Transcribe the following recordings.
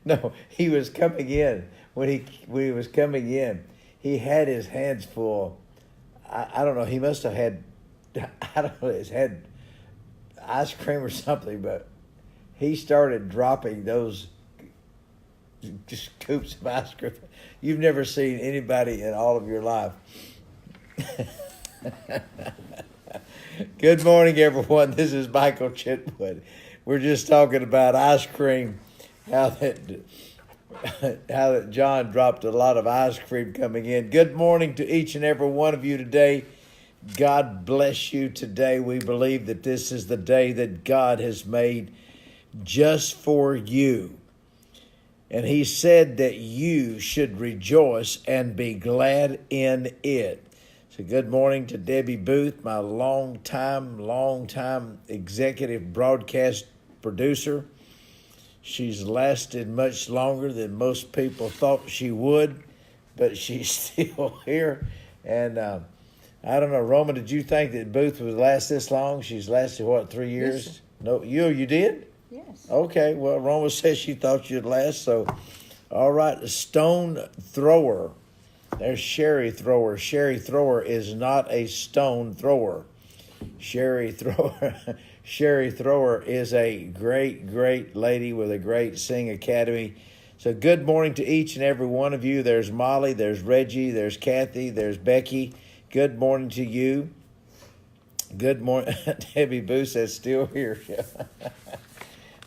No, he was coming in. When he was coming in, he had his hands full. I don't know. He must have had, I don't know, he's had ice cream or something, but he started dropping those just scoops of ice cream. You've never seen anybody in all of your life. Good morning, everyone. This is Michael Chitwood. We're just talking about ice cream, how that John dropped a lot of ice cream coming in. Good morning to each and every one of you today. God bless you today. We believe that this is the day that God has made just for you. And he said that you should rejoice and be glad in it. So good morning to Debbie Booth, my long-time executive broadcast producer. She's lasted much longer than most people thought she would, but she's still here. And I don't know, Roma, did you think that Booth would last this long? She's lasted, what, 3 years? Yes, sir. No, you did? Yes. Okay, well, Roma says she thought you'd last, so all right, stone thrower. There's Sherry Thrower. Sherry Thrower is not a stone thrower. Sherry Thrower is a great lady with a great sing academy. So good morning to each and every one of you. There's Molly, there's Reggie, there's Kathy, there's Becky. Good morning to you. Good morning. Debbie Booth says still here.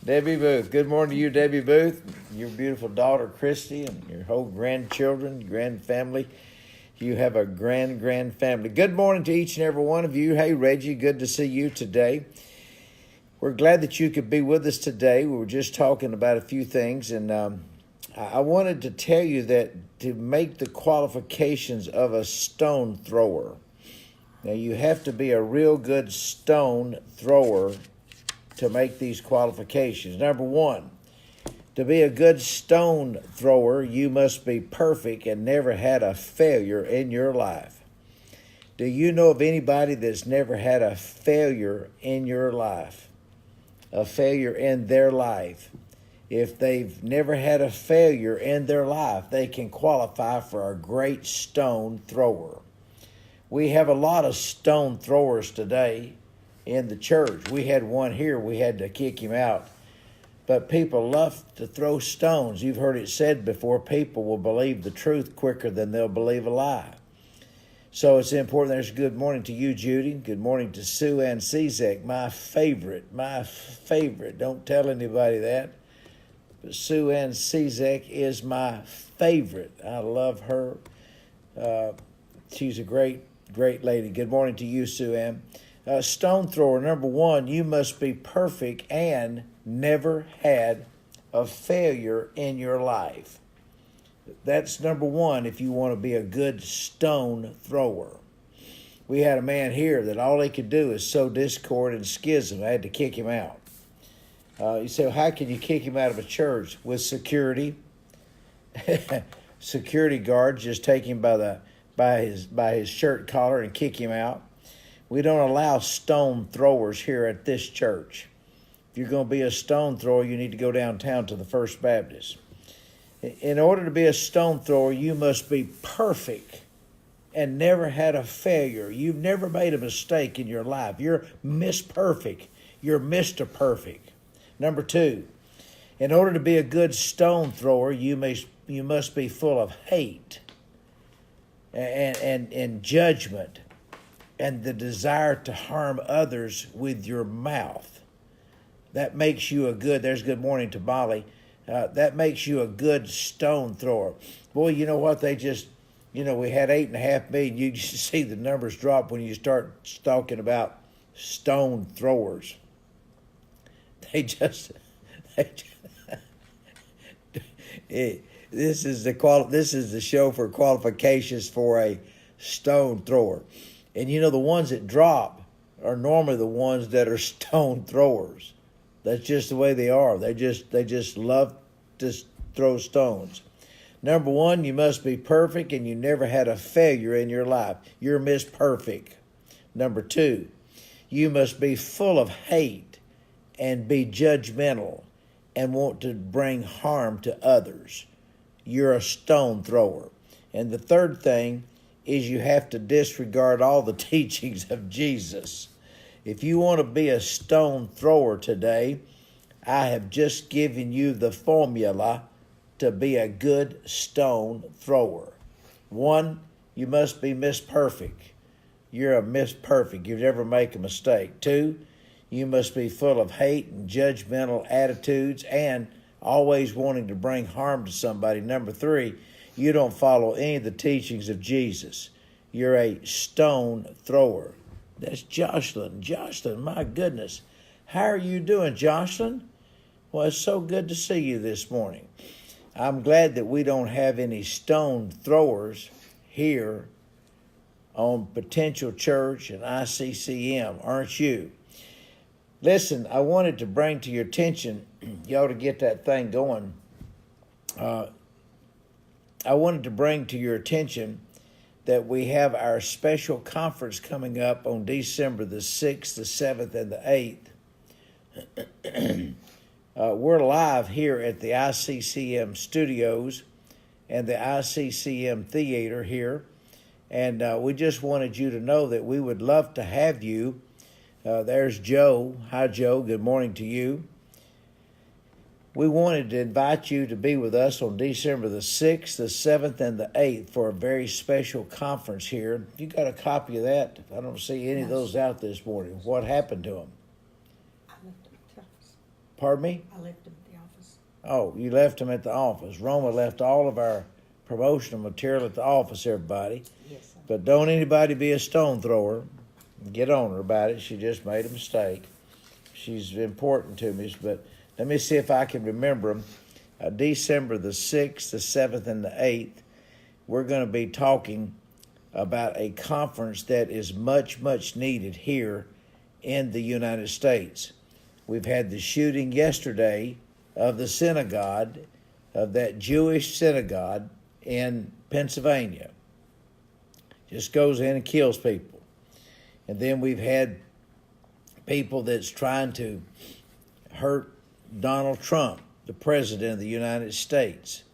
Debbie Booth. Good morning to you, Debbie Booth. Your beautiful daughter, Christy, and your whole grandchildren, grand family. You have a grand family. Good morning to each and every one of you. Hey, Reggie, good to see you today. We're glad that you could be with us today. We were just talking about a few things, and I wanted to tell you that to make the qualifications of a stone thrower, now you have to be a real good stone thrower to make these qualifications. Number one, to be a good stone thrower, you must be perfect and never had a failure in your life. Do you know of anybody that's never had a failure in your life? A failure in their life. If they've never had a failure in their life, they can qualify for a great stone thrower. We have a lot of stone throwers today in the church. We had one here, we had to kick him out. But people love to throw stones. You've heard it said before, people will believe the truth quicker than they'll believe a lie. So it's important. There's good morning to you, Judy. Good morning to Sue Ann Cezek, my favorite. Don't tell anybody that. But Sue Ann Cezek is my favorite. I love her. She's a great lady. Good morning to you, Sue Ann. Stone thrower, number one, you must be perfect and never had a failure in your life. That's number one if you want to be a good stone thrower. We had a man here that all he could do is sow discord and schism. I had to kick him out. You say, well, how can you kick him out of a church? With security. Security guards just take him by his shirt collar and kick him out. We don't allow stone throwers here at this church. If you're going to be a stone thrower, you need to go downtown to the First Baptist. In order to be a stone thrower, you must be perfect and never had a failure. You've never made a mistake in your life. You're Miss Perfect. You're Mr. Perfect. Number two, in order to be a good stone thrower, you must be full of hate and judgment and the desire to harm others with your mouth. That makes you there's good morning to Molly. That makes you a good stone thrower. Boy, you know what? We had 8.5 million. You just see the numbers drop when you start talking about stone throwers. This is the show for qualifications for a stone thrower. And the ones that drop are normally the ones that are stone throwers. That's just the way they are. They just love to throw stones. Number one, you must be perfect and you never had a failure in your life. You're Miss Perfect. Number two, you must be full of hate and be judgmental and want to bring harm to others. You're a stone thrower. And the third thing is you have to disregard all the teachings of Jesus. If you want to be a stone thrower today, I have just given you the formula to be a good stone thrower. 1, you must be Miss Perfect. You're a Miss Perfect. You never make a mistake. 2, you must be full of hate and judgmental attitudes and always wanting to bring harm to somebody. Number 3, you don't follow any of the teachings of Jesus. You're a stone thrower. That's Jocelyn. Jocelyn, my goodness. How are you doing, Jocelyn? Well, it's so good to see you this morning. I'm glad that we don't have any stone throwers here on Potential Church and ICCM, aren't you? Listen, I wanted to bring to your attention, you ought to get that thing going. I wanted to bring to your attention that we have our special conference coming up on December the 6th, the 7th, and the 8th. We're live here at the ICCM studios and the ICCM theater here. And we just wanted you to know that we would love to have you. There's Joe. Hi, Joe. Good morning to you. We wanted to invite you to be with us on December the 6th, the 7th, and the 8th for a very special conference here. You got a copy of that? I don't see any of those out this morning. What happened to them? I left them at the office. Pardon me? I left them at the office. Oh, you left them at the office. Roma left all of our promotional material at the office, everybody. Yes, sir. But don't anybody be a stone thrower. Get on her about it. She just made a mistake. She's important to me, but let me see if I can remember them. December the 6th, the 7th, and the 8th, we're going to be talking about a conference that is much, much needed here in the United States. We've had the shooting yesterday of the synagogue, of that Jewish synagogue in Pennsylvania. Just goes in and kills people. And then we've had people that's trying to hurt Donald Trump, the President of the United States.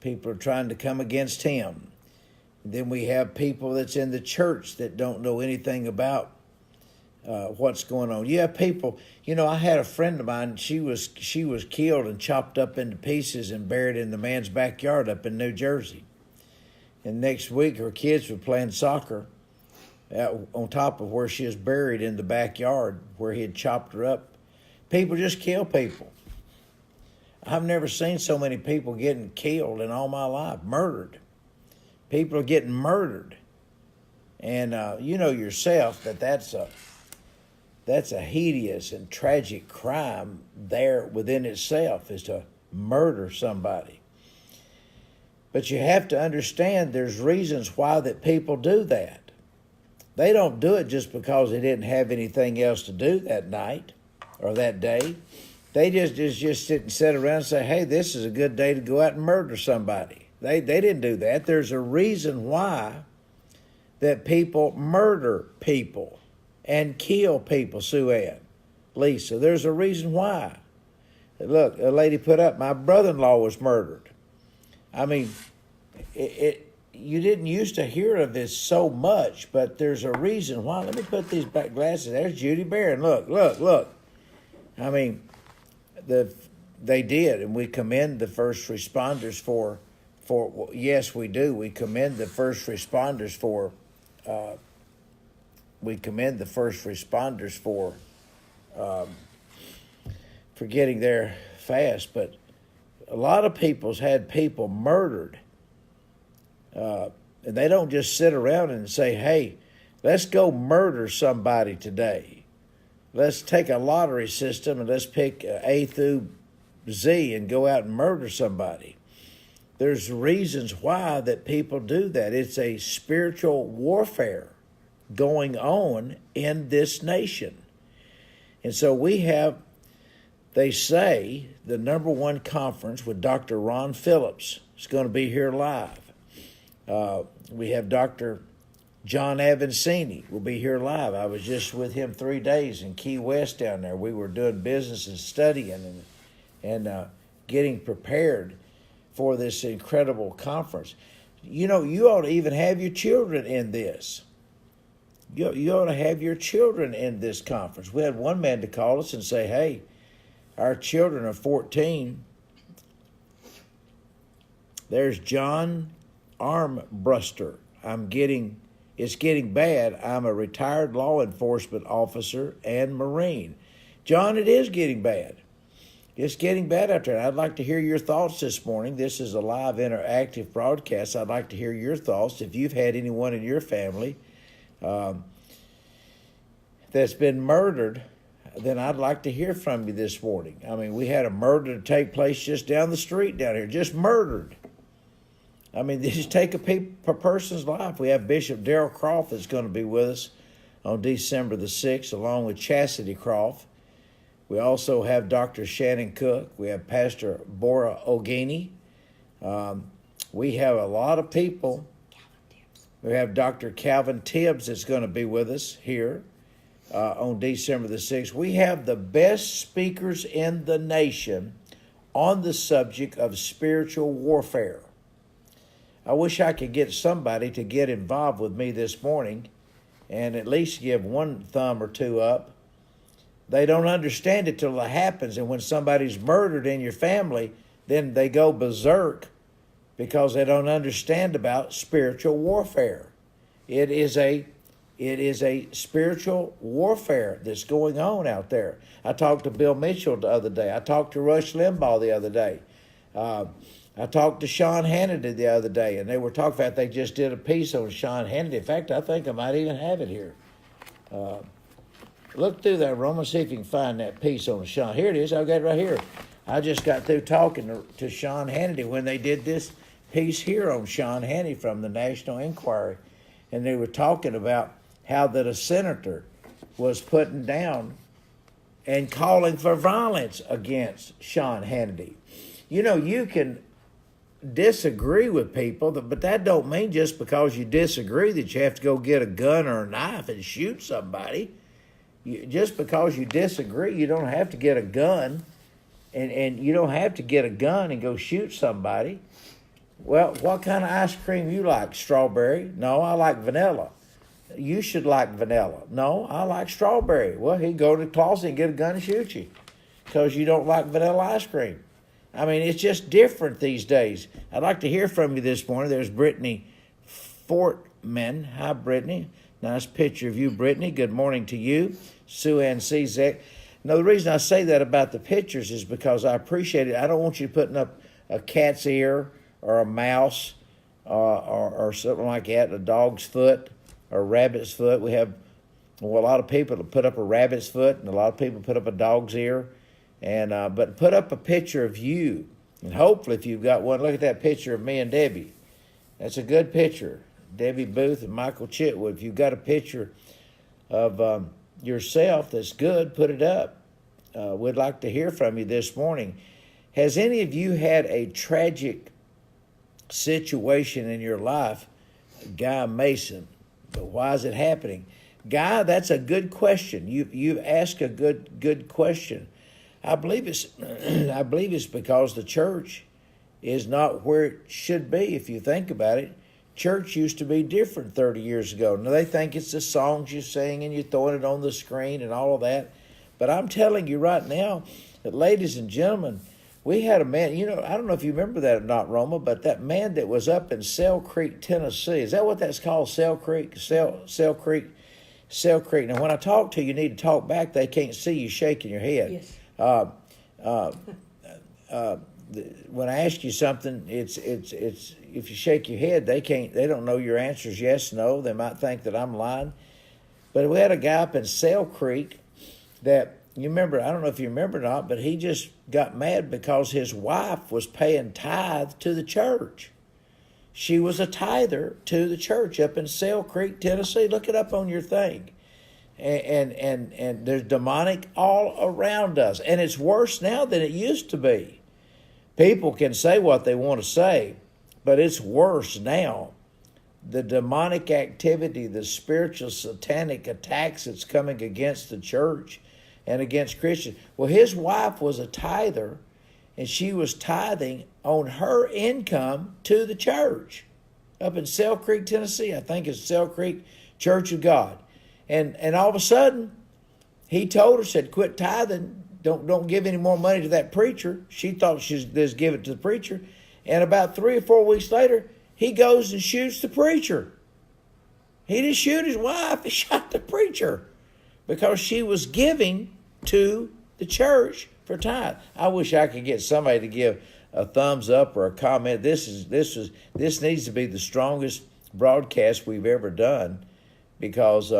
People are trying to come against him. And then we have people that's in the church that don't know anything about what's going on. You have people, I had a friend of mine, she was killed and chopped up into pieces and buried in the man's backyard up in New Jersey. And next week her kids were playing soccer on top of where she was buried in the backyard where he had chopped her up. People just kill people. I've never seen so many people getting killed in all my life, murdered. People are getting murdered. And you know yourself that that's a hideous and tragic crime there within itself, is to murder somebody. But you have to understand there's reasons why that people do that. They don't do it just because they didn't have anything else to do that night or that day. They just sit around and say, hey, this is a good day to go out and murder somebody. They didn't do that. There's a reason why that people murder people and kill people, Sue Ann, Lisa. There's a reason why. Look, a lady put up, my brother-in-law was murdered. I mean, you didn't used to hear of this so much, but there's a reason why. Let me put these back glasses. There's Judy Barron. Look. I mean, they did, and we commend the first responders for yes, we do. We commend the first responders for getting there fast. But a lot of people's had people murdered. And they don't just sit around and say, hey, let's go murder somebody today. Let's take a lottery system and let's pick A through Z and go out and murder somebody. There's reasons why that people do that. It's a spiritual warfare going on in this nation. And so we have, they say, the #1 conference with Dr. Ron Phillips is going to be here live. We have Dr. John Avancini will be here live. I was just with him 3 days in Key West down there. We were doing business and studying, and getting prepared for this incredible conference. You know, you ought to even have your children in this. You ought to have your children in this conference. We had one man to call us and say, hey, our children are 14. There's John Armbruster. It's getting bad. I'm a retired law enforcement officer and Marine. John, it is getting bad. It's getting bad out there. I'd like to hear your thoughts this morning. This is a live interactive broadcast. I'd like to hear your thoughts. If you've had anyone in your family that's been murdered, then I'd like to hear from you this morning. I mean, we had a murder take place just down the street down here, just murdered. I mean, they just take a person's life. We have Bishop Darrell Croft that's going to be with us on December the 6th, along with Chastity Croft. We also have Dr. Shannon Cook. We have Pastor Bora Ogini. We have a lot of people. We have Dr. Calvin Tibbs that's going to be with us here on December the 6th. We have the best speakers in the nation on the subject of spiritual warfare. I wish I could get somebody to get involved with me this morning and at least give one thumb or two up. They don't understand it till it happens, and when somebody's murdered in your family, then they go berserk because they don't understand about spiritual warfare. It is a spiritual warfare that's going on out there. I talked to Bill Mitchell the other day. I talked to Rush Limbaugh the other day. I talked to Sean Hannity the other day, and they were talking about they just did a piece on Sean Hannity. In fact, I think I might even have it here. Look through that, Roma, see if you can find that piece on Sean. Here it is. I've got it right here. I just got through talking to Sean Hannity when they did this piece here on Sean Hannity from the National Enquirer, and they were talking about how that a senator was putting down and calling for violence against Sean Hannity. You know, you can disagree with people, but that don't mean just because you disagree that you have to go get a gun or a knife and shoot somebody. Just because you disagree, you don't have to get a gun, and you don't have to get a gun and go shoot somebody. Well, what kind of ice cream you like? Strawberry? No, I like vanilla. You should like vanilla. No, I like strawberry. Well, he'd go to the closet and get a gun and shoot you because you don't like vanilla ice cream. I mean, it's just different these days. I'd like to hear from you this morning. There's Brittany Fortman. Hi, Brittany. Nice picture of you, Brittany. Good morning to you. Sue Ann Czek. Now, the reason I say that about the pictures is because I appreciate it. I don't want you putting up a cat's ear or a mouse or something like that, a dog's foot or a rabbit's foot. We have a lot of people that put up a rabbit's foot, and a lot of people put up a dog's ear. But put up a picture of you, and hopefully if you've got one, look at that picture of me and Debbie. That's a good picture. Debbie Booth and Michael Chitwood. If you've got a picture of yourself that's good, put it up. We'd like to hear from you this morning. Has any of you had a tragic situation in your life? Guy Mason. But why is it happening? Guy, that's a good question. You've asked a good question. I believe it's because the church is not where it should be. If you think about it, church used to be different 30 years ago. Now they think it's the songs you sing and you're throwing it on the screen and all of that. But I'm telling you right now that, ladies and gentlemen, we had a man, I don't know if you remember that or not, Roma, but that man that was up in Sell Creek, Tennessee. Is that what that's called, Sell Creek? Sell Creek. Now, when I talk to you, you need to talk back. They can't see you shaking your head. Yes. When I ask you something, it's if you shake your head, they don't know your answer is yes, no. They might think that I'm lying. But we had a guy up in Sell Creek that, you remember, I don't know if you remember or not, but he just got mad because his wife was paying tithe to the church. She was a tither to the church up in Sell Creek, Tennessee. Look it up on your thing. And there's demonic all around us. And it's worse now than it used to be. People can say what they want to say, but it's worse now. The demonic activity, the spiritual satanic attacks that's coming against the church and against Christians. Well, his wife was a tither, and she was tithing on her income to the church up in Sell Creek, Tennessee. I think it's Sell Creek Church of God. And all of a sudden, he told her, said, quit tithing. Don't give any more money to that preacher. She thought she was just give it to the preacher. And about 3 or 4 weeks later, he goes and shoots the preacher. He didn't shoot his wife. He shot the preacher because she was giving to the church for tithe. I wish I could get somebody to give a thumbs up or a comment. This needs to be the strongest broadcast we've ever done because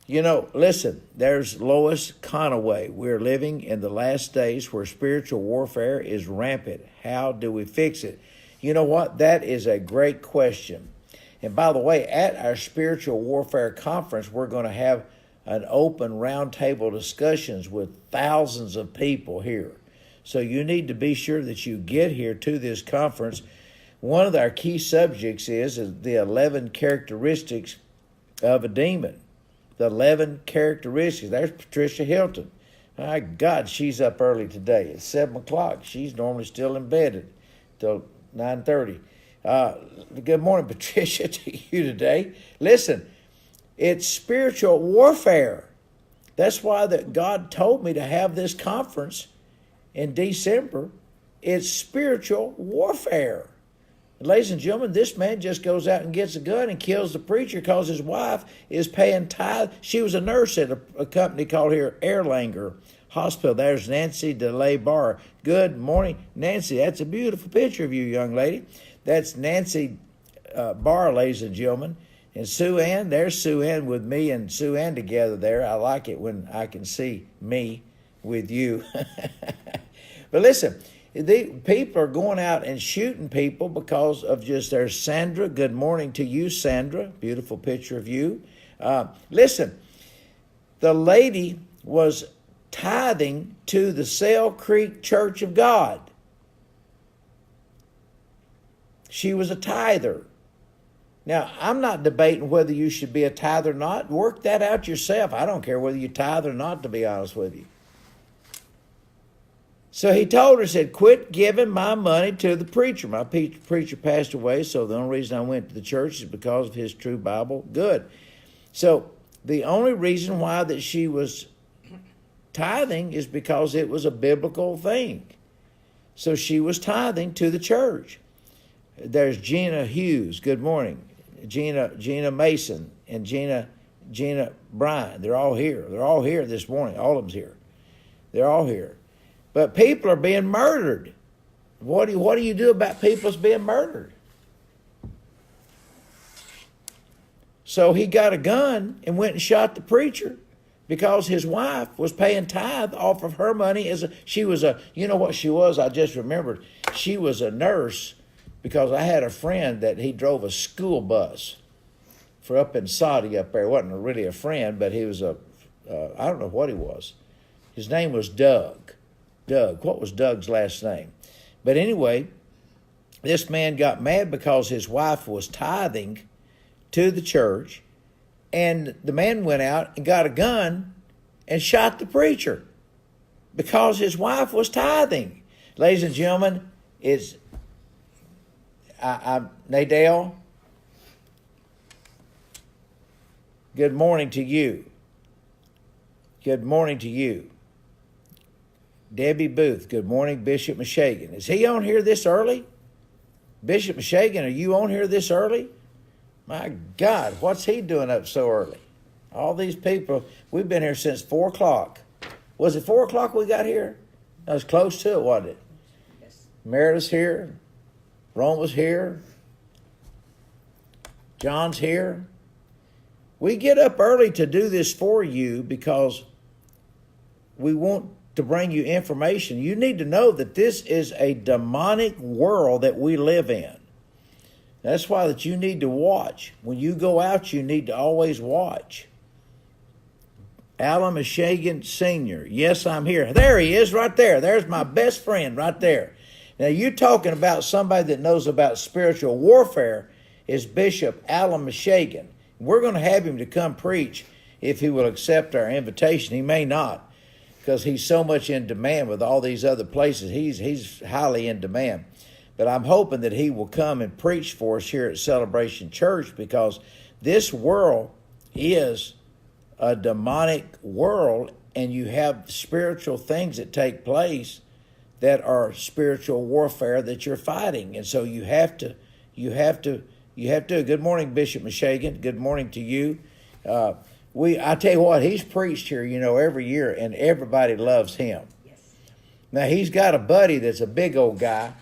listen, there's Lois Conaway. We're living in the last days where spiritual warfare is rampant. How do we fix it? You know what? That is a great question. And by the way, at our spiritual warfare conference, we're going to have an open roundtable discussions with thousands of people here. So you need to be sure that you get here to this conference. One of our key subjects is the 11 characteristics of a demon. The 11 characteristics. There's Patricia Hilton. My God, she's up early today. It's 7 o'clock. She's normally still in bed till 9:30. Good morning, Patricia, to you today. Listen, it's spiritual warfare. That's why that God told me to have this conference in December. It's spiritual warfare. Ladies and gentlemen, this man just goes out and gets a gun and kills the preacher because his wife is paying tithe. She was a nurse at a company called here Erlanger Hospital. There's Nancy DeLay Barr. Good morning, Nancy. That's a beautiful picture of you, young lady. That's Nancy Barr, ladies and gentlemen. And Sue Ann, there's Sue Ann with me and Sue Ann together there. I like it when I can see me with you. But listen, the people are going out and shooting people because of just, there's Sandra. Good morning to you, Sandra. Beautiful picture of you. Listen, the lady was tithing to the Sell Creek Church of God. She was a tither. Now, I'm not debating whether you should be a tither or not. Work that out yourself. I don't care whether you tithe or not, to be honest with you. So he told her, said, quit giving my money to the preacher. My preacher passed away, so the only reason I went to the church is because of his true Bible. Good. So the only reason why that she was tithing is because it was a biblical thing. So she was tithing to the church. There's Gina Hughes. Good morning. Gina Mason and Gina Bryan. They're all here. They're all here this morning. All of them's here. They're all here. But people are being murdered. What do you do about people's being murdered? So he got a gun and went and shot the preacher because his wife was paying tithe off of her money. She was you know what she was? I just remembered. She was a nurse because I had a friend that he drove a school bus for up in Saudi up there. He wasn't really a friend, but he was I don't know what he was. His name was Doug. What was Doug's last name? But anyway, this man got mad because his wife was tithing to the church, and the man went out and got a gun and shot the preacher because his wife was tithing. Ladies and gentlemen, Nadale, good morning to you. Good morning to you. Debbie Booth, good morning, Bishop Mishagan. Is he on here this early? Bishop Mishagan, are you on here this early? My God, what's he doing up so early? All these people, we've been here since 4 o'clock. Was it 4 o'clock we got here? That was close to it, wasn't it? Yes. Meredith's here. Rome was here. John's here. We get up early to do this for you because we want to bring you information. You need to know that this is a demonic world that we live in. That's why that you need to watch. When you go out, you need to always watch. Alan Mishagan Sr. Yes, I'm here. There he is right there. There's my best friend right there. Now, you're talking about somebody that knows about spiritual warfare is Bishop Alan Mishagan. We're going to have him to come preach if he will accept our invitation. He may not, because he's so much in demand with all these other places. He's highly in demand. But I'm hoping that he will come and preach for us here at Celebration Church, because this world is a demonic world, and you have spiritual things that take place that are spiritual warfare that you're fighting. And so you have to. Good morning, Bishop Mishagan. Good morning to you. I tell you what, he's preached here, every year, and everybody loves him. Yes. Now, he's got a buddy that's a big old guy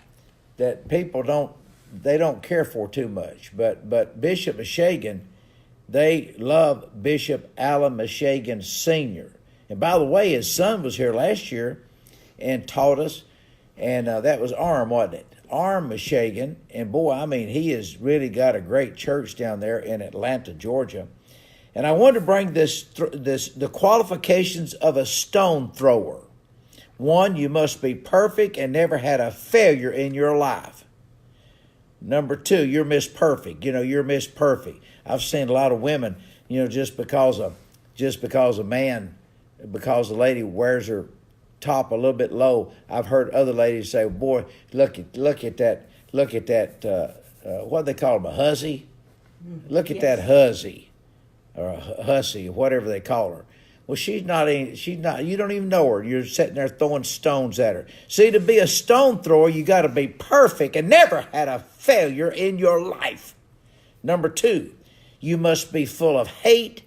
that people don't care for too much. But Bishop Mishagan, they love Bishop Alan Mishagan Sr. And by the way, his son was here last year and taught us, and that was Arm, wasn't it? Arm Mishagan, and boy, I mean, he has really got a great church down there in Atlanta, Georgia. And I wanted to bring the qualifications of a stone thrower. One, you must be perfect and never had a failure in your life. Number two, you're Miss Perfect. You're Miss Perfect. I've seen a lot of women, just because a lady wears her top a little bit low. I've heard other ladies say, "Boy, look at that, what do they call them, a hussy? Look at that hussy, or a hussy, or whatever they call her." Well, she's not. You don't even know her. You're sitting there throwing stones at her. See, to be a stone thrower, you got to be perfect and never had a failure in your life. Number two, you must be full of hate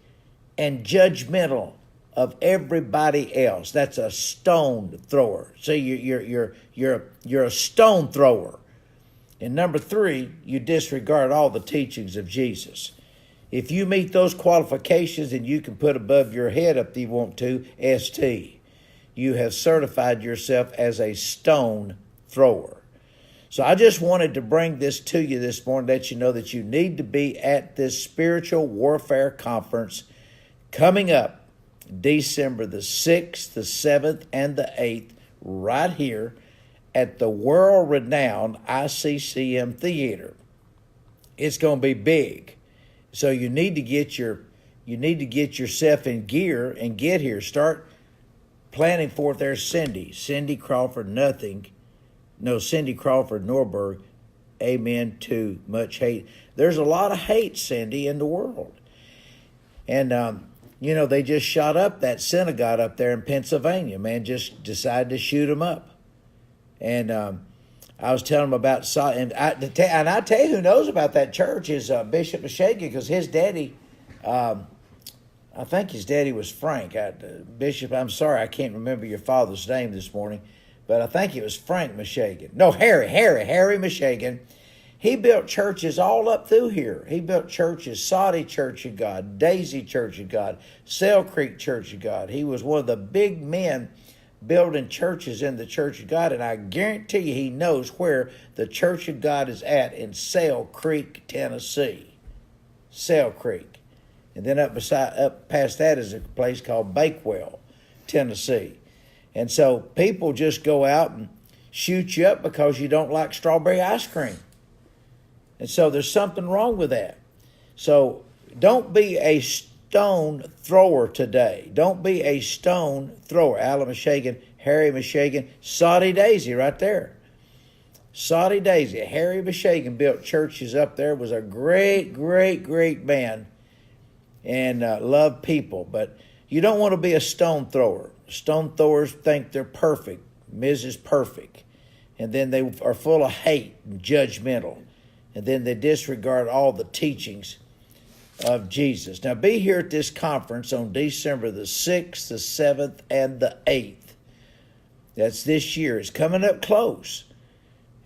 and judgmental of everybody else. That's a stone thrower. See, you're a stone thrower. And number three, you disregard all the teachings of Jesus. If you meet those qualifications, and you can put above your head if you want to, ST. You have certified yourself as a stone thrower. So I just wanted to bring this to you this morning, let you know that you need to be at this spiritual warfare conference coming up December the 6th, the 7th, and the 8th, right here at the world-renowned ICCM Theater. It's going to be big. So you need to get yourself in gear and get here. Start planning for it. There's Cindy Crawford Cindy Crawford Norberg. Amen to much hate. There's a lot of hate, Cindy, in the world. And they just shot up that synagogue up there in Pennsylvania. Man, just decided to shoot them up. And I was telling him about, and I tell you who knows about that church is Bishop Mishagan, because his daddy, I think his daddy was Frank. Bishop, I'm sorry, I can't remember your father's name this morning, but I think it was Frank Mishagan. No, Harry Mishagan. He built churches all up through here. He built churches, Saudi Church of God, Daisy Church of God, Sail Creek Church of God. He was one of the big men building churches in the Church of God, and I guarantee you he knows where the Church of God is at in Sail Creek, Tennessee. Sail Creek. And then up past that is a place called Bakewell, Tennessee. And so people just go out and shoot you up because you don't like strawberry ice cream. And so there's something wrong with that. So don't be a stone thrower today. Don't be a stone thrower. Alan Mishagan, Harry Mishagan, Saudi Daisy right there. Saudi Daisy. Harry Mishagan built churches up there, was a great, great, great man, and loved people. But you don't want to be a stone thrower. Stone throwers think they're perfect, Mrs. Perfect. And then they are full of hate and judgmental. And then they disregard all the teachings of Jesus. Now, be here at this conference on December the 6th, the 7th, and the 8th. That's this year. It's coming up close.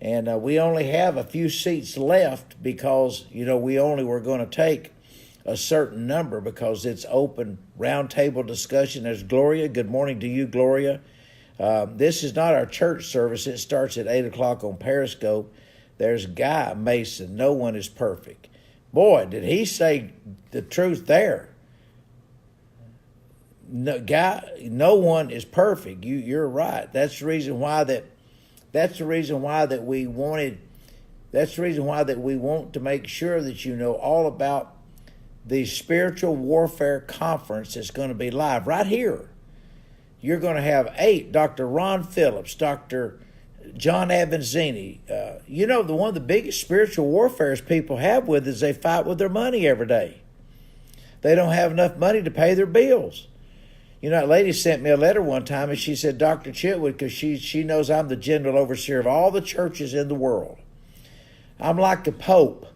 And we only have a few seats left because, we only were going to take a certain number because it's open roundtable discussion. There's Gloria. Good morning to you, Gloria. This is not our church service. It starts at 8 o'clock on Periscope. There's Guy Mason. No one is perfect. Boy, did he say the truth there. No one is perfect. You're right. That's the reason why that we want to make sure that you know all about the spiritual warfare conference that's going to be live right here. You're going to have 8. Dr. Ron Phillips, Dr. John Avanzini. One of the biggest spiritual warfares people have with is they fight with their money every day. They don't have enough money to pay their bills. That lady sent me a letter one time, and she said, Dr. Chitwood, because she knows I'm the general overseer of all the churches in the world. I'm like the Pope.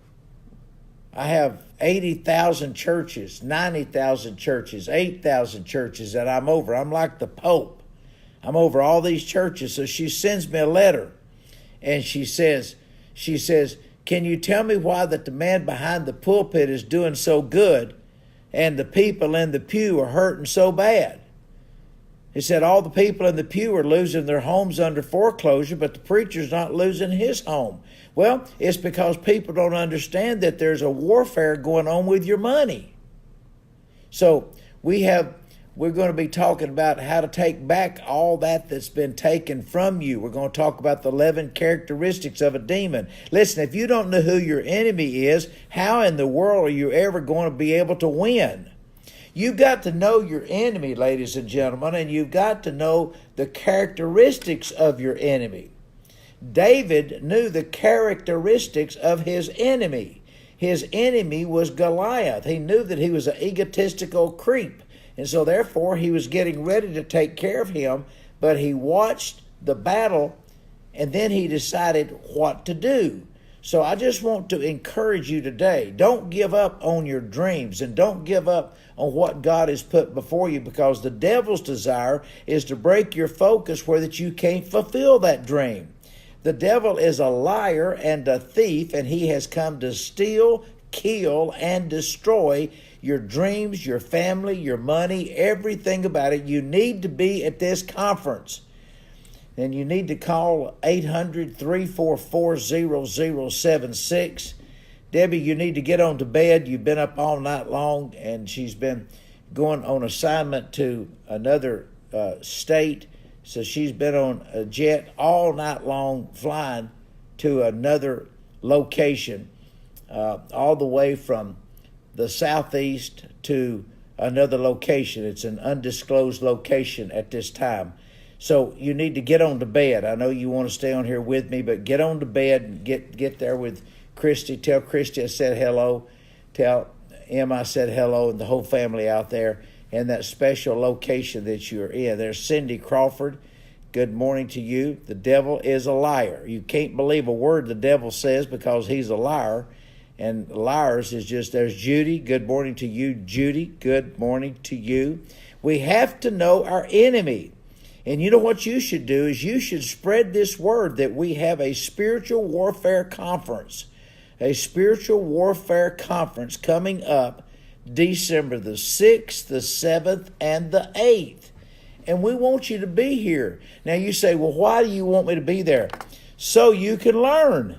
I have 80,000 churches, 90,000 churches, 8,000 churches that I'm over. I'm like the Pope. I'm over all these churches. So she sends me a letter, and she says, can you tell me why that the man behind the pulpit is doing so good and the people in the pew are hurting so bad? He said all the people in the pew are losing their homes under foreclosure, but the preacher's not losing his home. Well, it's because people don't understand that there's a warfare going on with your money. So we're going to be talking about how to take back all that's been taken from you. We're going to talk about the 11 characteristics of a demon. Listen, if you don't know who your enemy is, how in the world are you ever going to be able to win? You've got to know your enemy, ladies and gentlemen, and you've got to know the characteristics of your enemy. David knew the characteristics of his enemy. His enemy was Goliath. He knew that he was an egotistical creep, and so therefore he was getting ready to take care of him, but he watched the battle, and then he decided what to do. So I just want to encourage you today, don't give up on your dreams and don't give up on what God has put before you, because the devil's desire is to break your focus where that you can't fulfill that dream. The devil is a liar and a thief, and he has come to steal, kill, and destroy your dreams, your family, your money, everything about it. You need to be at this conference. And you need to call 800-344-0076. Debbie, you need to get on to bed. You've been up all night long, and she's been going on assignment to another state. So she's been on a jet all night long flying to another location, all the way from the southeast to another location. It's an undisclosed location at this time. So you need to get on to bed. I know you want to stay on here with me, but get on to bed and get there with Christy. Tell Christy I said hello. Tell Em I said hello, and the whole family out there in that special location that you're in. There's Cindy Crawford. Good morning to you. The devil is a liar. You can't believe a word the devil says because he's a liar. And liars is just, there's Judy. Good morning to you, Judy. Good morning to you. We have to know our enemy. And you know what you should do is you should spread this word that we have a spiritual warfare conference. A spiritual warfare conference coming up December the 6th, the 7th, and the 8th. And we want you to be here. Now you say, well, why do you want me to be there? So you can learn.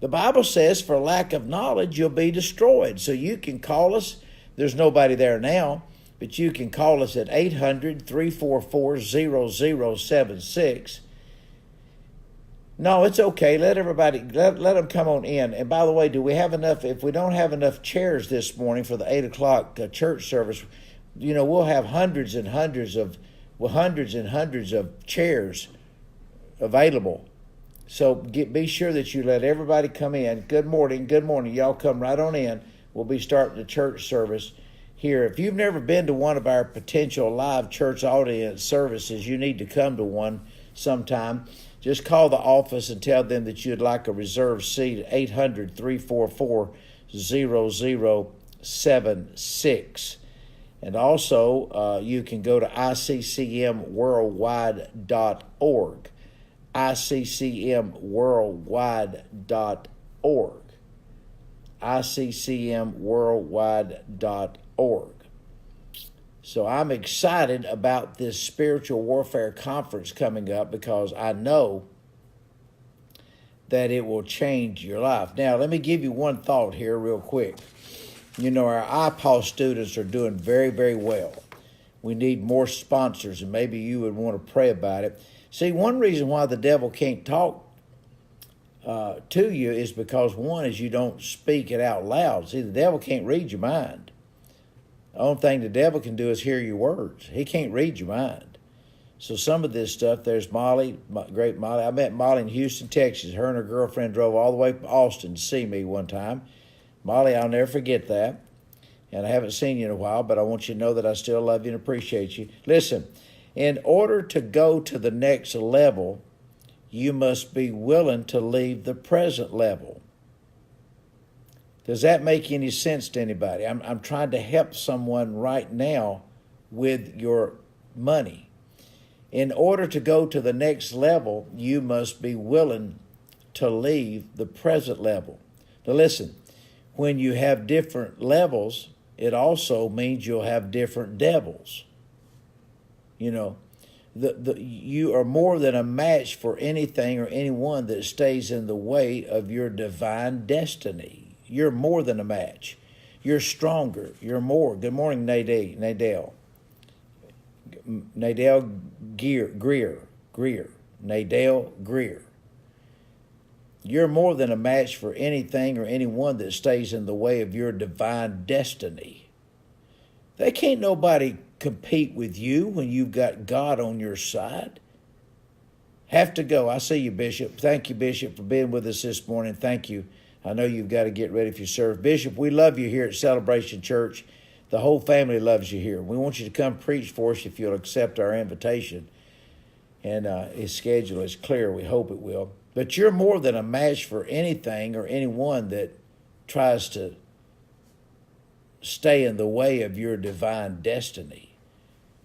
The Bible says for lack of knowledge, you'll be destroyed. So you can call us. There's nobody there now, but you can call us at 800-344-0076. No, it's okay. Let them come on in. And by the way, do we have enough? If we don't have enough chairs this morning for the 8 o'clock church service, we'll have hundreds and hundreds of chairs available. So be sure that you let everybody come in. Good morning. Y'all come right on in. We'll be starting the church service here. If you've never been to one of our potential live church audience services, you need to come to one sometime. Just call the office and tell them that you'd like a reserved seat at 800-344-0076. And also, you can go to iccmworldwide.org. iccmworldwide.org. iccmworldwide.org. So I'm excited about this spiritual warfare conference coming up because I know that it will change your life. Now, let me give you one thought here real quick. Our IPAW students are doing very, very well. We need more sponsors, and maybe you would want to pray about it. See, one reason why the devil can't talk to you is because, one, is you don't speak it out loud. See, the devil can't read your mind. The only thing the devil can do is hear your words. He can't read your mind. So some of this stuff, there's Molly, great Molly. I met Molly in Houston, Texas. Her and her girlfriend drove all the way to Austin to see me one time. Molly, I'll never forget that. And I haven't seen you in a while, but I want you to know that I still love you and appreciate you. Listen, in order to go to the next level, you must be willing to leave the present level. Does that make any sense to anybody? I'm trying to help someone right now with your money. In order to go to the next level, you must be willing to leave the present level. Now listen, when you have different levels, it also means you'll have different devils. You know, you are more than a match for anything or anyone that stays in the way of your divine destiny. You're more than a match. You're stronger. You're more. Good morning, Nadale. Nadale Greer. Nadale Greer. You're more than a match for anything or anyone that stays in the way of your divine destiny. They can't nobody compete with you when you've got God on your side. Have to go. I see you, Bishop. Thank you, Bishop, for being with us this morning. Thank you. I know you've got to get ready for your service. Bishop, we love you here at Celebration Church. The whole family loves you here. We want you to come preach for us if you'll accept our invitation. And his schedule is clear. We hope it will. But you're more than a match for anything or anyone that tries to stay in the way of your divine destiny.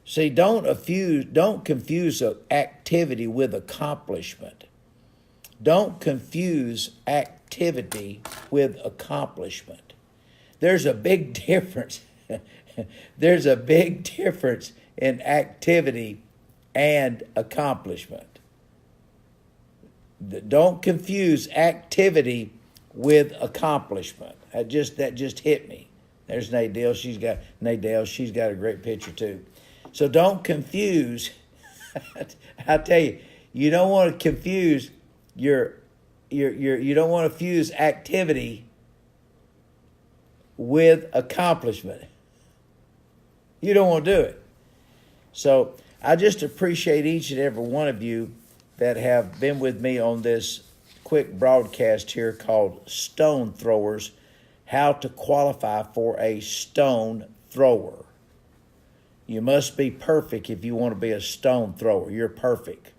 See, don't confuse activity with accomplishment. Don't confuse activity with accomplishment. There's a big difference. There's a big difference in activity and accomplishment. Don't confuse activity with accomplishment. That just hit me. There's Nadale. She's got a great picture too. So don't confuse. I tell you, you don't want to confuse you don't want to fuse activity with accomplishment. You don't want to do it. So I just appreciate each and every one of you that have been with me on this quick broadcast here called Stone Throwers, how to qualify for a stone thrower. You must be perfect if you want to be a stone thrower. You're perfect.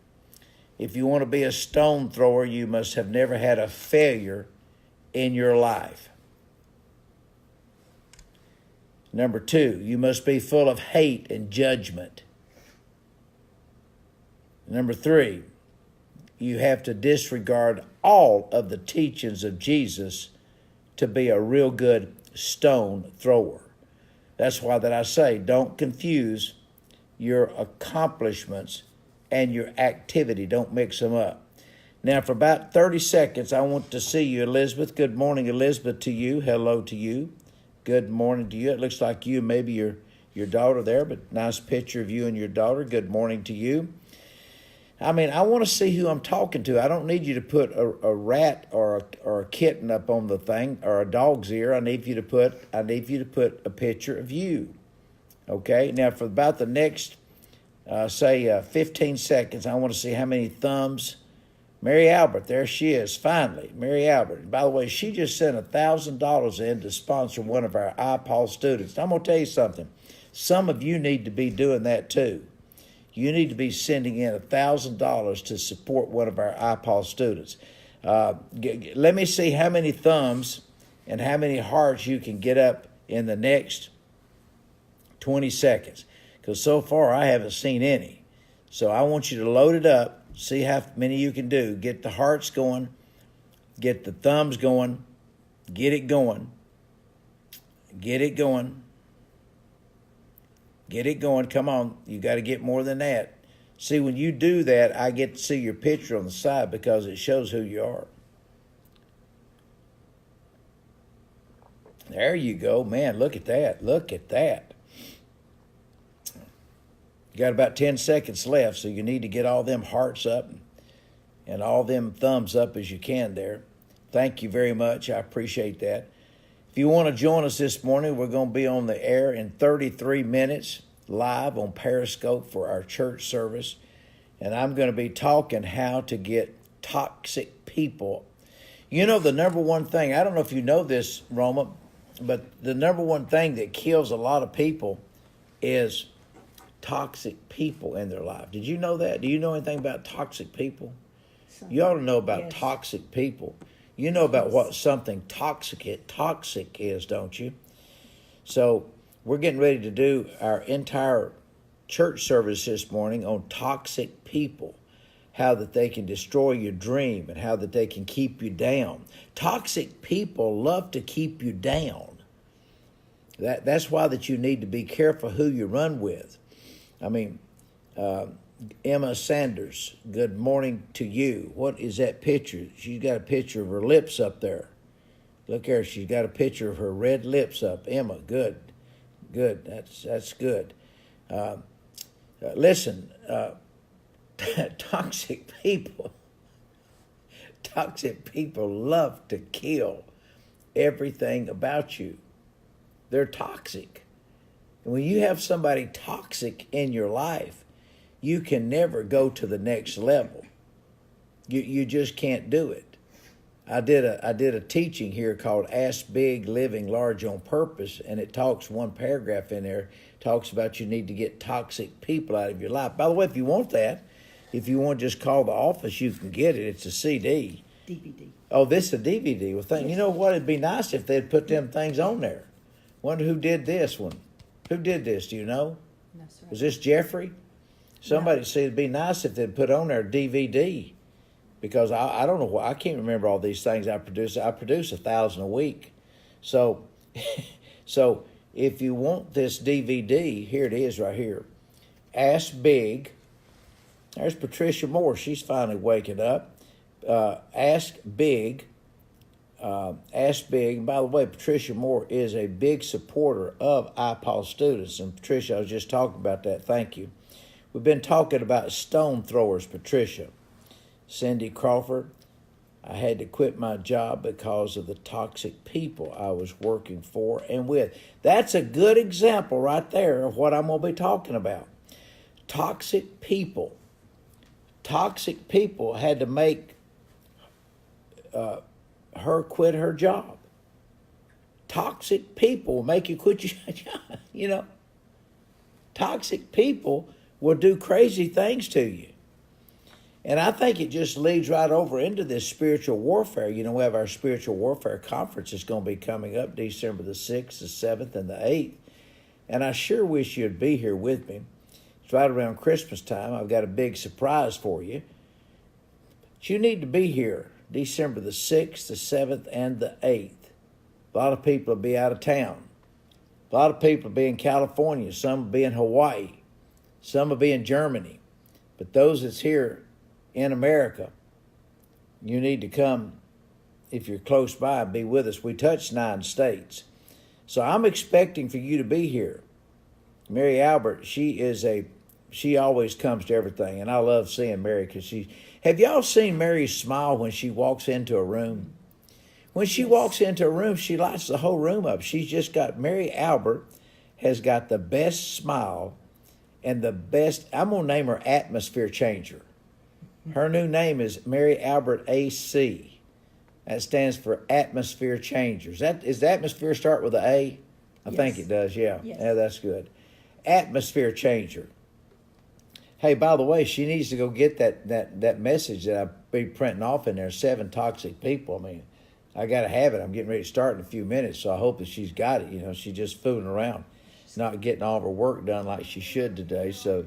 If you want to be a stone thrower, you must have never had a failure in your life. Number 2, you must be full of hate and judgment. Number 3, you have to disregard all of the teachings of Jesus to be a real good stone thrower. That's why that I say, don't confuse your accomplishments and your activity. Don't mix them up. Now, for about 30 seconds, I want to see you, Elizabeth. Good morning, Elizabeth, to you. Hello to you. Good morning to you. It looks like you, maybe your daughter there, but nice picture of you and your daughter. Good morning to you. I mean, I want to see who I'm talking to. I don't need you to put a rat or a kitten up on the thing or a dog's ear. I need you to put a picture of you. Okay. Now, for about the next, 15 seconds, I want to see how many thumbs. Mary Albert, there she is. Finally, Mary Albert. By the way, she just sent $1,000 in to sponsor one of our iPaul students. I'm going to tell you something. Some of you need to be doing that too. You need to be sending in $1,000 to support one of our iPaul students. Let me see how many thumbs and how many hearts you can get up in the next 20 seconds. Because so far I haven't seen any. So I want you to load it up, see how many you can do. Get the hearts going, get the thumbs going, get it going, get it going. Get it going. Come on. You got to get more than that. See, when you do that, I get to see your picture on the side because it shows who you are. There you go. Man, look at that. Look at that. You got about 10 seconds left, so you need to get all them hearts up and all them thumbs up as you can there. Thank you very much. I appreciate that. If you want to join us this morning, we're going to be on the air in 33 minutes live on Periscope for our church service. And I'm going to be talking how to get toxic people. You know, the number one thing, I don't know if you know this, Roma, but the number one thing that kills a lot of people is toxic people in their life. Did you know that? Do you know anything about toxic people? You ought to know about toxic people. You know about what something toxic is, don't you? So we're getting ready to do our entire church service this morning on toxic people, how that they can destroy your dream and how that they can keep you down. Toxic people love to keep you down. That's why that you need to be careful who you run with. I mean, Emma Sanders, good morning to you. What is that picture? She's got a picture of her lips up there. Look here, she's got a picture of her red lips up. Emma, good. That's good. Listen, toxic people love to kill everything about you. They're toxic. And when you have somebody toxic in your life, you can never go to the next level. You just can't do it. I did a teaching here called Ask Big, Living Large on Purpose, and it talks, one paragraph in there talks about you need to get toxic people out of your life. By the way, if you want that, if you want to just call the office, you can get it. It's a CD. DVD. Oh, this is a DVD. Well, you know what? It'd be nice if they'd put them things on there. Wonder who did this one. Who did this? Do you know? No, sir. Was this Jeffrey? Somebody said it'd be nice if they'd put on there DVD, because I don't know why, I can't remember all these things I produce. I produce 1,000 a week. So if you want this DVD, here it is right here. Ask Big. There's Patricia Moore. She's finally waking up. Ask Big. Ask Big. And by the way, Patricia Moore is a big supporter of iPaul students. And Patricia, I was just talking about that. Thank you. We've been talking about stone throwers, Patricia. Cindy Crawford, I had to quit my job because of the toxic people I was working for and with. That's a good example right there of what I'm going to be talking about. Toxic people. Toxic people had to make her quit her job. Toxic people will make you quit your job, you know. Toxic people will do crazy things to you. And I think it just leads right over into this spiritual warfare. You know, we have our spiritual warfare conference that's going to be coming up December the 6th, the 7th, and the 8th. And I sure wish you'd be here with me. It's right around Christmas time. I've got a big surprise for you. But you need to be here December the 6th, the 7th, and the 8th. A lot of people will be out of town. A lot of people will be in California. Some will be in Hawaii. Some will be in Germany. But those that's here in America, you need to come, if you're close by, and be with us. We touch 9 states. So I'm expecting for you to be here. Mary Albert, she always comes to everything. And I love seeing Mary because have y'all seen Mary smile when she walks into a room? When she walks into a room, she lights the whole room up. Mary Albert has got the best smile and the best, I'm going to name her atmosphere changer. Her new name is Mary Albert AC. That stands for atmosphere changers. Is the atmosphere start with an A? I think it does, yeah. Yes. Yeah, that's good. Atmosphere changer. Hey, by the way, she needs to go get that message that I'll be printing off in there, 7 toxic people. I mean, I got to have it. I'm getting ready to start in a few minutes, so I hope that she's got it. You know, she's just fooling around, not getting all of her work done like she should today. So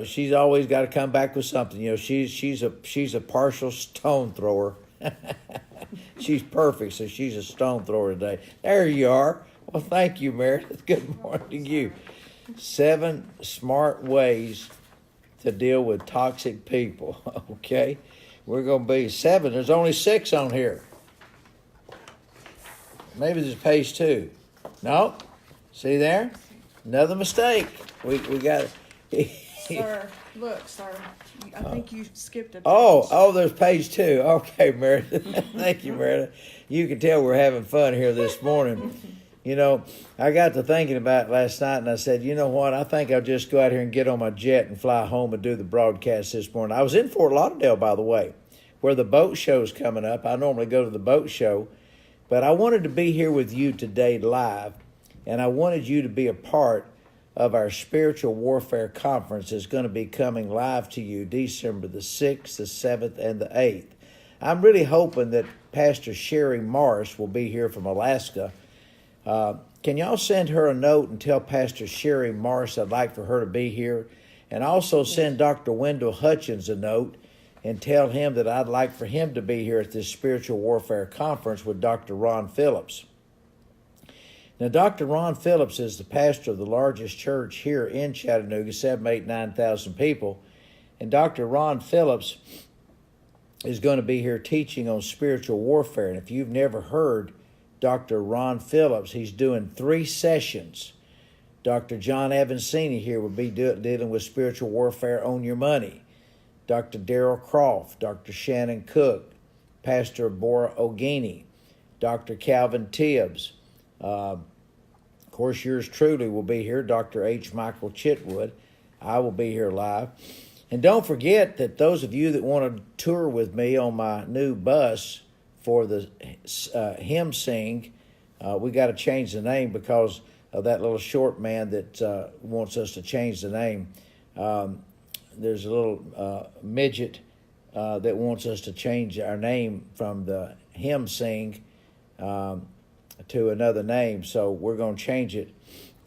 she's always got to come back with something. You know, she's a partial stone thrower. She's perfect, so she's a stone thrower today. There you are. Well, thank you, Meredith. Good morning to you. 7 smart ways to deal with toxic people. Okay, we're going to be 7. There's only 6 on here. Maybe there's page 2. No, see there? Another mistake. We got it. Sir, look, sir. I think you skipped a page. Oh, there's page 2. Okay, Meredith. Thank you, Meredith. You can tell we're having fun here this morning. You know, I got to thinking about it last night, and I said, you know what? I think I'll just go out here and get on my jet and fly home and do the broadcast this morning. I was in Fort Lauderdale, by the way, where the boat show's coming up. I normally go to the boat show, but I wanted to be here with you today live, and I wanted you to be a part of our spiritual warfare conference. Is going to be coming live to you December the 6th, the 7th, and the 8th. I'm really hoping that Pastor Sherry Morris will be here from Alaska. Can y'all send her a note and tell Pastor Sherry Morris I'd like for her to be here? And also send Dr. Wendell Hutchins a note and tell him that I'd like for him to be here at this spiritual warfare conference with Dr. Ron Phillips. Now, Dr. Ron Phillips is the pastor of the largest church here in Chattanooga, 7, 8, 9,000 people. And Dr. Ron Phillips is going to be here teaching on spiritual warfare. And if you've never heard Dr. Ron Phillips, he's doing 3 sessions. Dr. John Evans Sr. here will be dealing with spiritual warfare on your money. Dr. Darrell Croft, Dr. Shannon Cook, Pastor Bora Ogini, Dr. Calvin Tibbs. Of course, yours truly will be here, Dr. H. Michael Chitwood. I will be here live. And don't forget that those of you that want to tour with me on my new bus for the hymn sing, we got to change the name because of that little short man that wants us to change the name. There's a little midget that wants us to change our name from the hymn sing to another name, so we're going to change it.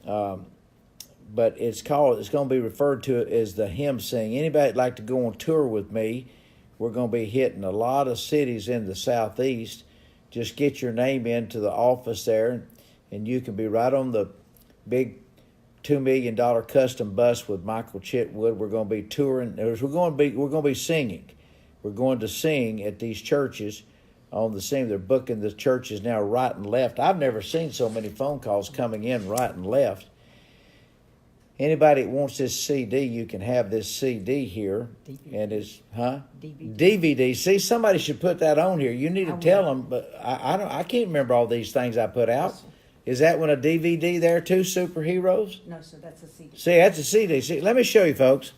But it's going to be referred to as the hymn sing. Anybody that'd like to go on tour with me, we're going to be hitting a lot of cities in the southeast. Just get your name into the office there, and you can be right on the big $2 million custom bus with Michael Chitwood. We're going to be touring. We're going to be singing. We're going to sing at these churches on the scene. They're booking the churches now right and left. I've never seen so many phone calls coming in right and left. Anybody that wants this CD, you can have this CD here. DVD. And it's, DVD. See, somebody should put that on here. You need to tell them, but I can't remember all these things I put out. Yes, is that one a DVD there too, Superheroes? no, sir, that's a CD. See, that's a CD. See, let me show you, folks.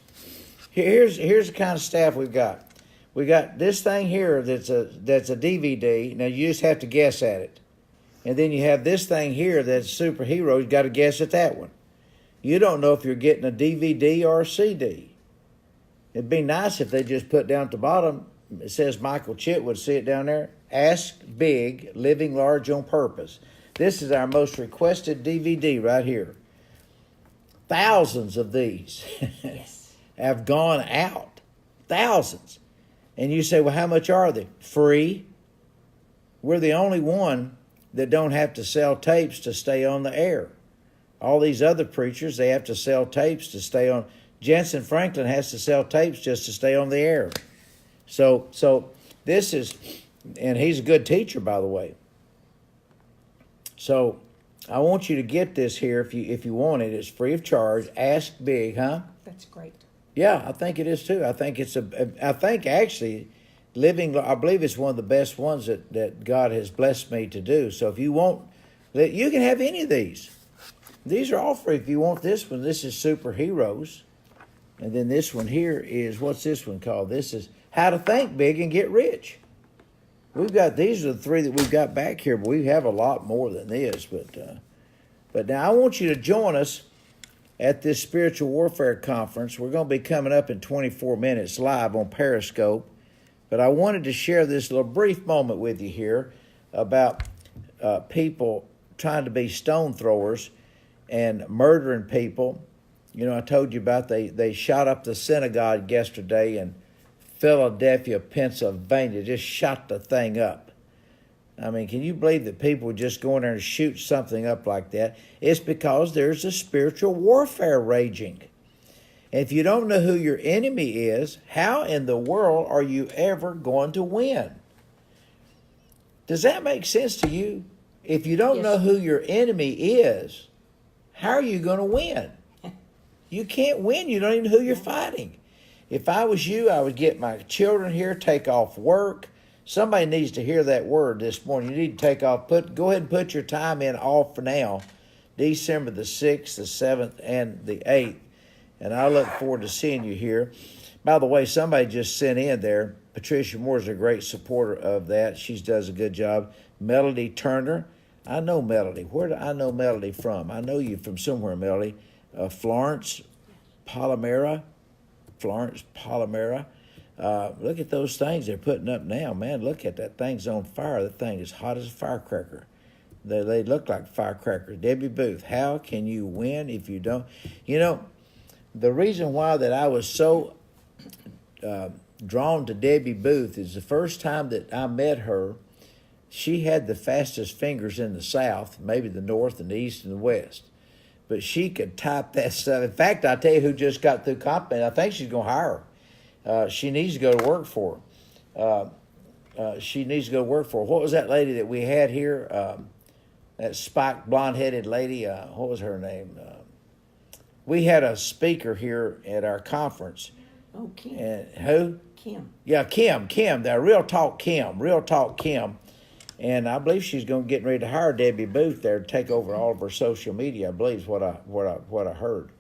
Here's the kind of staff we've got. We got this thing here that's a DVD. Now you just have to guess at it. And then you have this thing here that's Superheroes. You got to guess at that one. You don't know if you're getting a DVD or a CD. It'd be nice if they just put down at the bottom, it says Michael Chitwood, see it down there? Ask Big, Living Large on Purpose. This is our most requested DVD right here. Thousands of these Yes. have gone out. Thousands. And you say, well, how much are they? Free. We're the only one that don't have to sell tapes to stay on the air. All these other preachers, they have to sell tapes to stay on. Jensen Franklin has to sell tapes just to stay on the air. So this is, and he's a good teacher, by the way. So I want you to get this here if you want it. It's free of charge. Ask Big, huh? That's great. Yeah, I think it is too. I think actually I believe it's one of the best ones that God has blessed me to do. So if you want, you can have any of these. These are all free. If you want this one, this is Superheroes. And then this one here is, what's this one called? This is How to Think Big and Get Rich. These are the 3 that we've got back here, but we have a lot more than this. But now I want you to join us at this spiritual warfare conference. We're going to be coming up in 24 minutes live on Periscope. But I wanted to share this little brief moment with you here about people trying to be stone throwers and murdering people. You know, I told you about they shot up the synagogue yesterday in Philadelphia, Pennsylvania. Just shot the thing up. I mean, can you believe that people would just go in there and shoot something up like that? It's because there's a spiritual warfare raging. And if you don't know who your enemy is, how in the world are you ever going to win? Does that make sense to you? If you don't know who your enemy is, how are you going to win? You can't win. You don't even know who you're fighting. If I was you, I would get my children here, take off work. Somebody needs to hear that word this morning. You need to take off. Go ahead and put your time in off for now. December the 6th, the 7th, and the 8th. And I look forward to seeing you here. By the way, somebody just sent in there. Patricia Moore is a great supporter of that. She does a good job. Melody Turner. I know Melody. Where do I know Melody from? I know you from somewhere, Melody. Florence Palomera. Look at those things they're putting up now, man. Look at that thing's on fire. That thing is hot as a firecracker. They look like firecrackers. Debbie Booth, how can you win if you don't? You know, the reason why that I was so drawn to Debbie Booth is the first time that I met her, she had the fastest fingers in the South, maybe the North and the East and the West. But she could type that stuff. In fact, I tell you who just got through complimenting. I think she's going to hire her. She needs to go to work for her. She needs to go work for her. What was that lady that we had here? That spiked, blonde-headed lady. What was her name? We had a speaker here at our conference. Oh, Kim. And who? Kim. Yeah, Kim. That Real Talk Kim. And I believe she's getting ready to hire Debbie Booth there to take over all of her social media. I believe is what I heard.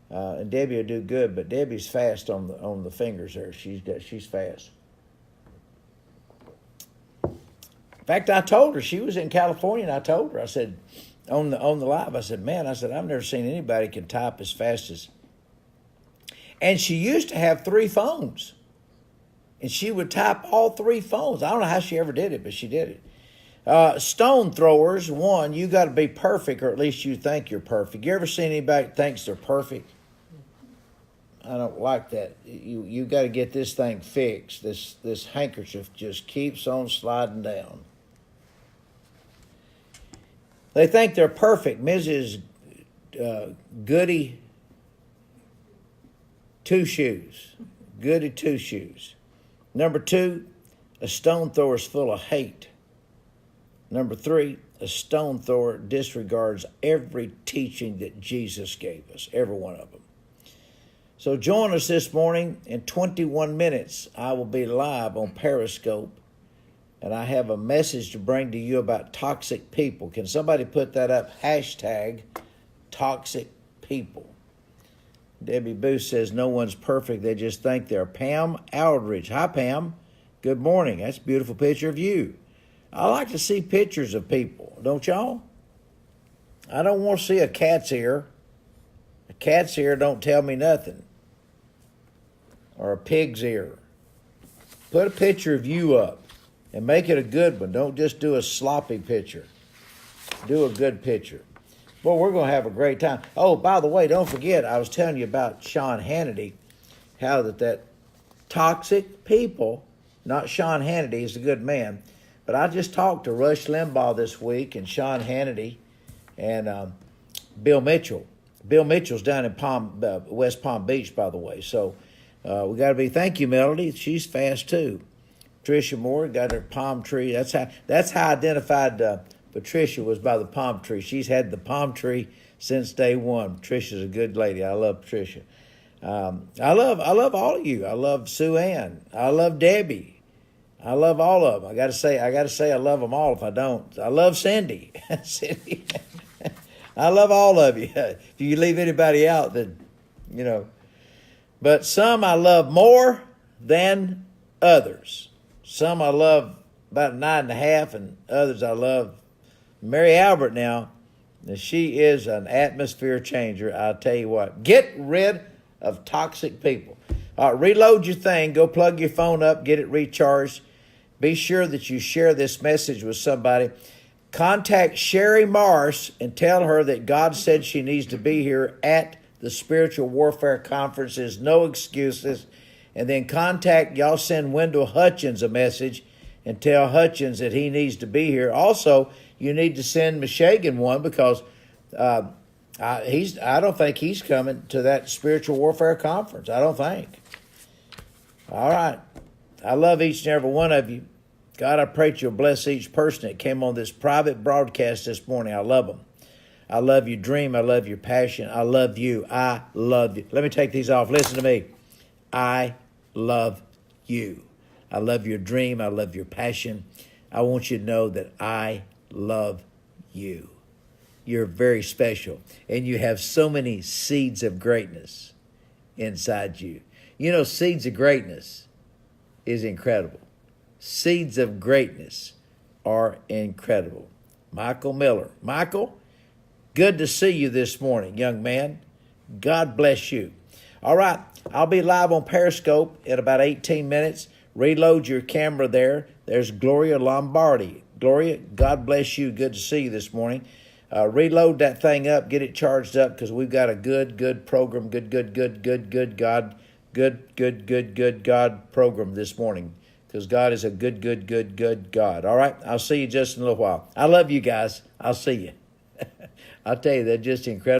And Debbie will do good, but Debbie's fast on the fingers there. She's fast. In fact, I told her she was in California, and I told her, I said on the live, I said, man, I've never seen anybody can type as fast as. And she used to have 3 phones, and she would type all 3 phones. I don't know how she ever did it, but she did it. Stone throwers, one, you got to be perfect, or at least you think you're perfect. You ever seen anybody that thinks they're perfect? I don't like that. You got to get this thing fixed. This handkerchief just keeps on sliding down. They think they're perfect. Mrs. Goody Two Shoes. Goody Two Shoes. Number 2, a stone thrower is full of hate. Number 3, a stone thrower disregards every teaching that Jesus gave us, every one of them. So join us this morning. In 21 minutes, I will be live on Periscope, and I have a message to bring to you about toxic people. Can somebody put that up? Hashtag toxic people. Debbie Booth says no one's perfect. They just think they're. Pam Aldridge. Hi, Pam. Good morning. That's a beautiful picture of you. I like to see pictures of people, don't y'all? I don't want to see a cat's ear. A cat's ear don't tell me nothing. Or a pig's ear. Put a picture of you up and make it a good one. Don't just do a sloppy picture. Do a good picture. Well, we're going to have a great time. Oh, by the way, don't forget, I was telling you about Sean Hannity, how that toxic people, not Sean Hannity, is a good man, but I just talked to Rush Limbaugh this week and Sean Hannity and Bill Mitchell. Bill Mitchell's down in West Palm Beach, by the way. So we got to be. Thank you, Melody. She's fast too. Patricia Moore got her palm tree. That's how I identified Patricia, was by the palm tree. She's had the palm tree since day one. Patricia's a good lady. I love Patricia. I love all of you. I love Sue Ann. I love Debbie. I love all of them. I got to say I love them all if I don't. I love Cindy. Cindy. I love all of you. If you leave anybody out, then, you know. But some I love more than others. Some I love about 9.5, and others I love. Mary Albert now, she is an atmosphere changer. I'll tell you what. Get rid of toxic people. Reload your thing. Go plug your phone up. Get it recharged. Be sure that you share this message with somebody. Contact Sherry Morris and tell her that God said she needs to be here at the Spiritual Warfare Conference. There's no excuses. And then y'all send Wendell Hutchins a message and tell Hutchins that he needs to be here. Also, you need to send Meshagan one because I don't think he's coming to that Spiritual Warfare Conference. I don't think. All right. I love each and every one of you. God, I pray that you'll bless each person that came on this private broadcast this morning. I love them. I love your dream. I love your passion. I love you. I love you. Let me take these off. Listen to me. I love you. I love your dream. I love your passion. I want you to know that I love you. You're very special. And you have so many seeds of greatness inside you. You know, seeds of greatness is incredible. Seeds of greatness are incredible. Michael Miller. Michael, good to see you this morning, young man. God bless you. All right, I'll be live on Periscope in about 18 minutes. Reload your camera there. There's Gloria Lombardi. Gloria, God bless you. Good to see you this morning. Reload that thing up, get it charged up, because we've got a good program, good God program this morning, because God is a good God. All right, I'll see you just in a little while. I love you guys. I'll see you. I'll tell you, they're just incredible.